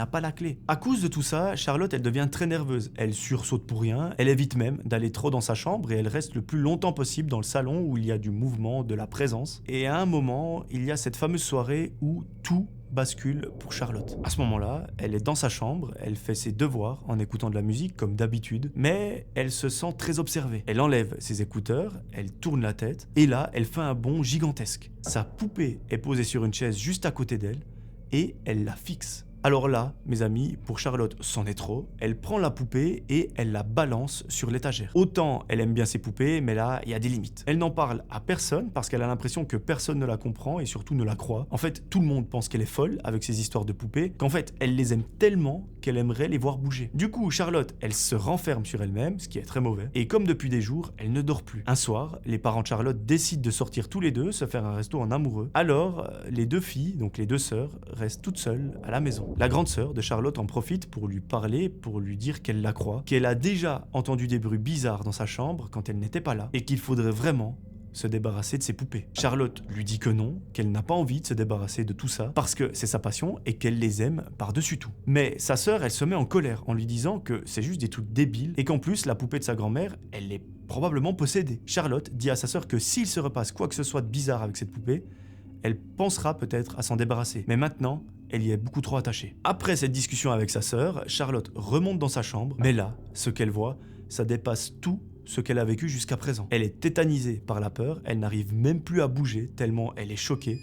n'a pas la clé. À cause de tout ça, Charlotte, elle devient très nerveuse. Elle sursaute pour rien, elle évite même d'aller trop dans sa chambre et elle reste le plus longtemps possible dans le salon où il y a du mouvement, de la présence. Et à un moment, il y a cette fameuse soirée où tout bascule pour Charlotte. À ce moment-là, elle est dans sa chambre, elle fait ses devoirs en écoutant de la musique comme d'habitude, mais elle se sent très observée. Elle enlève ses écouteurs, elle tourne la tête, et là, elle fait un bond gigantesque. Sa poupée est posée sur une chaise juste à côté d'elle, et elle la fixe. Alors là, mes amis, pour Charlotte, c'en est trop. Elle prend la poupée et elle la balance sur l'étagère. Autant elle aime bien ses poupées, mais là, il y a des limites. Elle n'en parle à personne parce qu'elle a l'impression que personne ne la comprend et surtout ne la croit. En fait, tout le monde pense qu'elle est folle avec ses histoires de poupées, qu'en fait, elle les aime tellement qu'elle aimerait les voir bouger. Du coup, Charlotte, elle se renferme sur elle-même, ce qui est très mauvais. Et comme depuis des jours, elle ne dort plus. Un soir, les parents de Charlotte décident de sortir tous les deux, se faire un resto en amoureux. Alors, les deux filles, donc les deux sœurs, restent toutes seules à la maison. La grande sœur de Charlotte en profite pour lui parler, pour lui dire qu'elle la croit, qu'elle a déjà entendu des bruits bizarres dans sa chambre quand elle n'était pas là, et qu'il faudrait vraiment se débarrasser de ses poupées. Charlotte lui dit que non, qu'elle n'a pas envie de se débarrasser de tout ça, parce que c'est sa passion et qu'elle les aime par-dessus tout. Mais sa sœur, elle se met en colère en lui disant que c'est juste des trucs débiles, et qu'en plus, la poupée de sa grand-mère, elle est probablement possédée. Charlotte dit à sa sœur que s'il se repasse quoi que ce soit de bizarre avec cette poupée, elle pensera peut-être à s'en débarrasser. Mais maintenant, elle y est beaucoup trop attachée. Après cette discussion avec sa sœur, Charlotte remonte dans sa chambre, mais là, ce qu'elle voit, ça dépasse tout ce qu'elle a vécu jusqu'à présent. Elle est tétanisée par la peur, elle n'arrive même plus à bouger tellement elle est choquée.